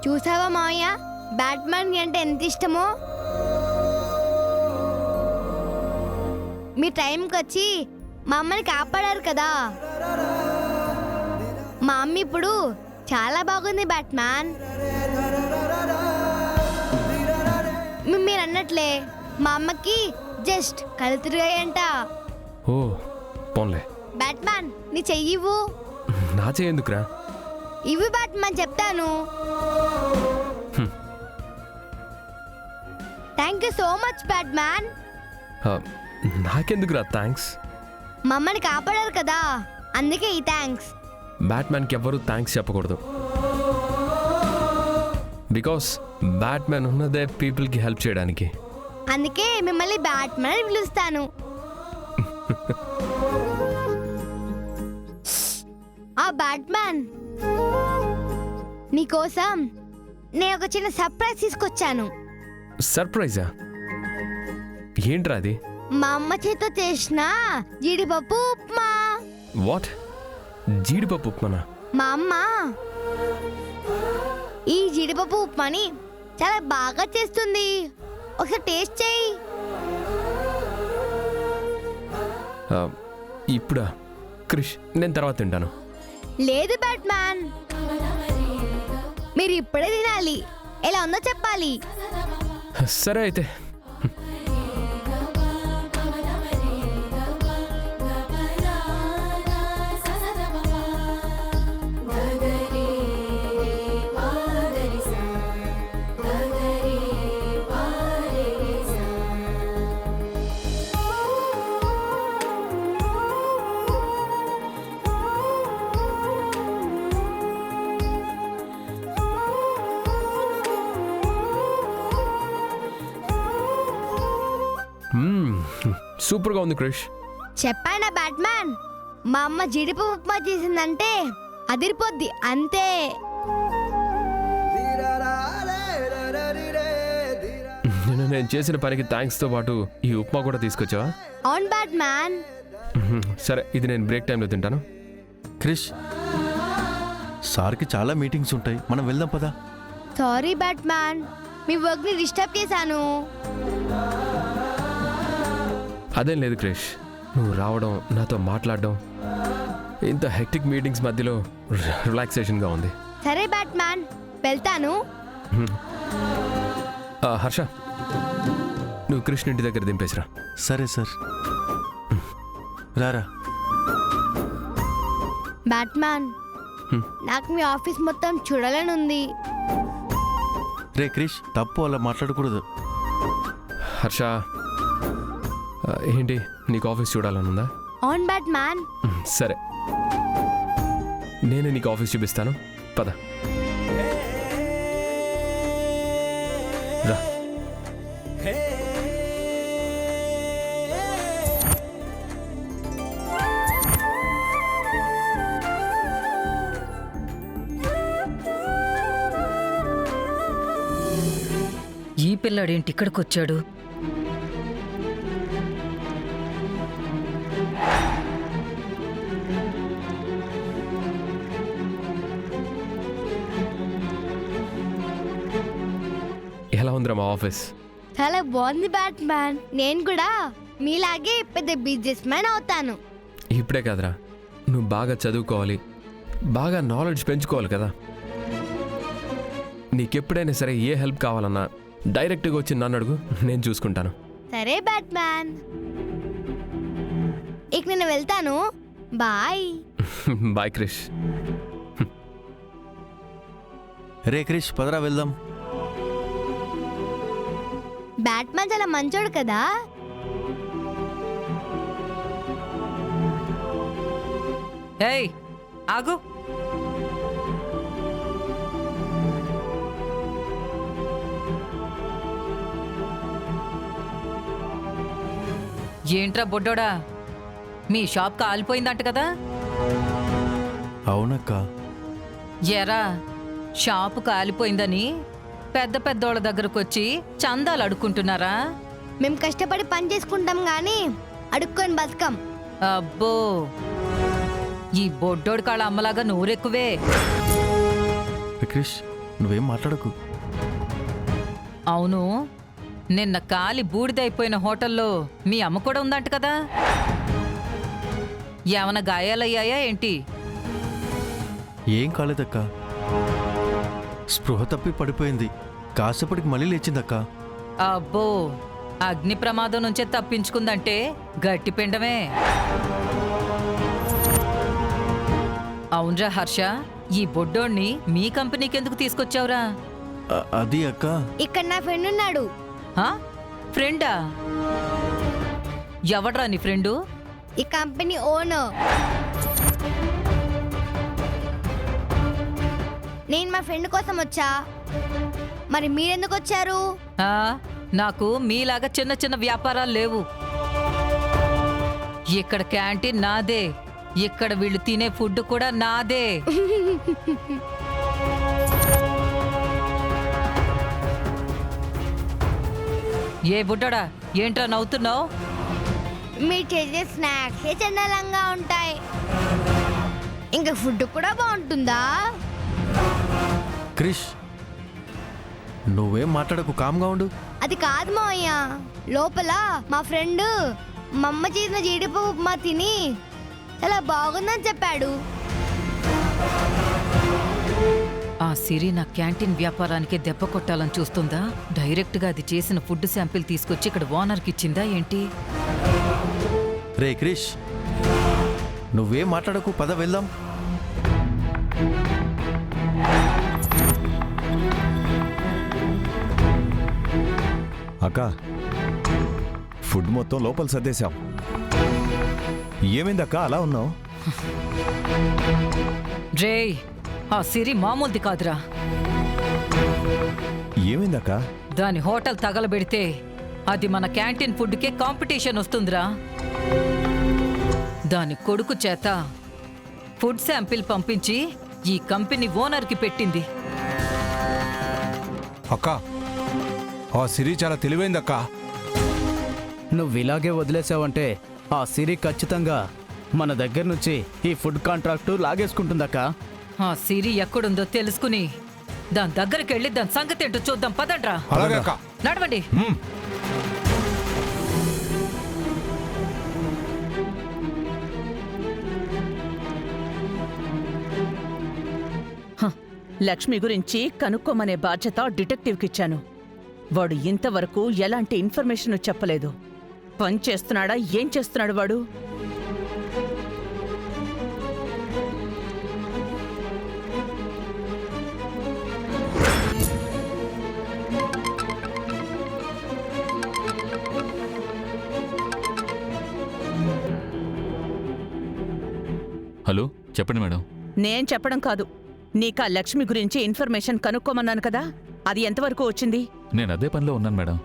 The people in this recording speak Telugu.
చూసావా మావయ్య, బ్యాట్మ్యాన్ అంటే ఎంత ఇష్టమో. మీ టైంకి వచ్చి మా అమ్మని కాపాడారు కదా. మా అమ్మ ఇప్పుడు చాలా బాగుంది బ్యాట్మ్యాన్. మీరు అన్నట్లే మా అమ్మకి జస్ట్ కళ్ళు తిరిగాయంట. ఓ పోన్లే. బ్యాట్మ్యాన్ నీ చెయ్యివ్వు. నా చెయ్యేందుకురా? ఇవి బ్యాట్మ్యాన్ చెప్తాను. Thank you so much Batman. నాకెందుకురా థ్యాంక్స్? మా అమ్మని కాపాడారు కదా, అందుకే ఈ థ్యాంక్స్. బ్యాట్మ్యాన్కి ఎవ్వరూ థ్యాంక్స్ చెప్పకూడదు. బికాస్ బ్యాట్మ్యాన్ ఉన్నదే పీపుల్కి హెల్ప్ చేయడానికి. అందుకే మిమ్మల్ని బ్యాట్మ్యాన్ అని పిలుస్తాను. ఆ బ్యాట్మ్యాన్, నీకోసం నేను ఒక చిన్న సర్ప్రైజ్ తీసుకొచ్చాను. సర్ప్రైజా? ఏంట్రా అది? మా అమ్మ చేతితో చేసిన జీడిపప్పు ఉప్మా. వాట్? జీడిపప్పు ఉప్మానా? మా అమ్మ ఈ జీడిపప్పు ఉప్మాని చాలా బాగా చేస్తుంది, ఒకసారి టేస్ట్ చేయి. ఇప్పుడా? క్రిష్, నేను తర్వాత తింటాను. లేదు బ్యాట్మ్యాన్, మీరు ఇప్పుడే తినాలి. ఎలా ఉందో చెప్పాలి. సరే అయితే. సూపర్గా ఉంది క్రిష్. చెప్పానా బ్యాట్మ్యాన్, మా అమ్మ జీడిపప్పు ఉప్మా చేసిందంటే అదిరిపోద్ది అంతే. నేను చేసిన పనికి థ్యాంక్స్తో పాటు ఈ ఉప్మా కూడా తీసుకొచ్చావా? అవును బ్యాట్మ్యాన్. సరే, ఇది నేను బ్రేక్ టైంలో తింటాను. క్రిష్, సార్కి చాలా మీటింగ్స్ ఉంటాయి, మనం వెళ్దాం పదా. సారీ బ్యాట్మ్యాన్, మీ వర్క్ని డిస్టర్బ్ చేశాను. అదేం లేదు క్రిష్, నువ్వు రావడం, నాతో మాట్లాడడం, ఇంత హెక్టిక్ మీటింగ్స్ మధ్యలో రిలాక్సేషన్గా ఉంది. సరే బ్యాట్మ్యాన్, వెళ్తాను. హర్ష, నువ్వు కృష్ణ ఇంటి దగ్గర దింపేసిరా. సరే సార్. రారా. బ్యాట్మ్యాన్, నాకు మీ ఆఫీస్ మొత్తం చూడాలని ఉంది. రే క్రిష్, తప్పు అలా మాట్లాడకూడదు. హర్ష, ఏంటి నీకు ఆఫీస్ చూడాలనుందా? అవును బ్యాట్మ్యాన్. సరే, నేనే నీకు ఆఫీస్ చూపిస్తాను, పద రా. ఈ పిల్లాడేంటి ఇక్కడికి వచ్చాడు? ఎలా ఉందిరా మా ఆఫీస్? చాలా బాగుంది బ్యాట్మ్యాన్. నేను కూడా మీలాగే పెద్ద బిజినెస్ మ్యాన్ అవుతాను. ఇప్పుడే కాదురా, నువ్వు బాగా చదువుకోవాలి, బాగా నాలెడ్జ్ పెంచుకోవాలి కదా. నీకెప్పుడైనా సరే ఏ హెల్ప్ కావాలన్నా డైరెక్ట్గా వచ్చి నన్ను అడుగు, నేను చూసుకుంటాను. సరే బ్యాట్మ్యాన్, ఇక నేను వెళ్తాను. బాయ్. బాయ్ క్రిష్. రే క్రిష్, పదరా వెళ్దాం. బ్యాట్మ్యాన్ చాలా మంచోడు కదా. ఏయ్ ఆగు. ఏంట్రా బొడ్డోడా, మీ షాప్ కాలిపోయిందంట కదా? అవునక్క. ఎరా, షాపు కాలిపోయిందని పెద్ద పెద్దోళ్ళ దగ్గరకు వచ్చి చందాలు అడుక్కుంటున్నారా? మేము కష్టపడి పని చేసుకుంటాం గాని అడుక్కొని బతకం. అబ్బో, ఈ బొడ్డోడి కాళ్ళ అమ్మలాగా నోరెక్కువే. క్రిష్, నువ్వేం మాట్లాడకు. అవును, నిన్న కాలి బూడిదైపోయిన హోటల్లో మీ అమ్మ కూడా ఉందంట కదా? ఏమైనా గాయాలయ్యాయా ఏంటి? ఏం కాలేదక్క. స్పృహ తప్పి పడిపోయింది. కాసేపటికి మళ్ళీ లేచిందక్క. అబ్బో, అగ్ని ప్రమాదం నుంచే తప్పించుకుందంటే గట్టి పిండమే. అవునరా హర్ష, ఈ బొడ్డోణ్ణి మీ కంపెనీకి ఎందుకు తీసుకొచ్చావురా? అది అక్క. ఇక్కడ నా ఫ్రెండ్ ఉన్నాడు. హా? ఫ్రెండా? ఎవడ్రా నీ ఫ్రెండు? ఈ కంపెనీ ఓనర్. నేను మా ఫ్రెండ్ కోసం వచ్చా. మరి మీరెందుకు వచ్చారు? ఆ, నాకు మీలాగా చిన్న చిన్న వ్యాపారాలు లేవు. ఇక్కడ క్యాంటీన్ నాదే, ఇక్కడ వీళ్ళు తినే ఫుడ్ కూడా నాదే. ఏ బుడ్డడా, ఏంట్రా నవ్వుతున్నావు? మీరు చేసే స్నాక్స్ చండాలంగా ఉంటాయి. ఇంకా ఫుడ్ కూడా బాగుంటుందా? క్రిష్, నువ్వేం మాట్లాడకు, కామ్గా ఉండు. అది కాదు మావయ్య. లోపల మా ఫ్రెండ్ మా అమ్మ చేసిన జీడిపప్పు ఉప్మా తిని చాలా బాగుందని చెప్పాడు. ఆ సిరి నా క్యాంటీన్ వ్యాపారానికి దెబ్బ కొట్టాలని చూస్తుందా? డైరెక్ట్గా అది చేసిన ఫుడ్ శాంపిల్ తీసుకొచ్చి ఇక్కడ ఓనర్కి ఇచ్చిందా ఏంటి? రే క్రిష్, నువ్వేం మాట్లాడకు, పద వెళ్దాం. అక్క, ఫుడ్ మొత్తం లోపల సర్దేశాం. ఏమైందక్క అలా ఉన్నావు? రేయ్, ఆ సిరి మామూలుది కాదురా. ఏమైందక్క? దాని హోటల్ తగలబెడితే అది మన క్యాంటీన్ ఫుడ్కే కాంపిటీషన్ వస్తుందిరా. దాని కొడుకు చేత ఫుడ్ శాంపిల్ పంపించి ఈ కంపెనీ ఓనర్కి పెట్టింది. అక్క, ఆ సిరి చాలా తెలివైందక్క. నువ్విలాగే వదిలేసావంటే ఆ సిరి ఖచ్చితంగా మన దగ్గర నుంచి ఈ ఫుడ్ కాంట్రాక్టు లాగేసుకుంటుందక్క. ఆ సిరి ఎక్కడుందో తెలుసుకుని దాని దగ్గరికి వెళ్ళి దాని సంగతి ఏంటో చూద్దాం, పదండ్రా. అలాగే అక్క. నడవండి. లక్ష్మి గురించి కనుక్కోమనే బాధ్యత డిటెక్టివ్కిచ్చాను. వాడు ఇంతవరకు ఎలాంటి ఇన్ఫర్మేషన్ చెప్పలేదు. పని చేస్తున్నాడా, ఏం చేస్తున్నాడు వాడు? హలో, చెప్పండి మేడం. నేను చెప్పడం కాదు, నీకా లక్ష్మి గురించి ఇన్ఫర్మేషన్ కనుక్కోమన్నాను కదా, అది ఎంతవరకు వచ్చింది? నేను అదే పనిలో ఉన్నాను మేడం.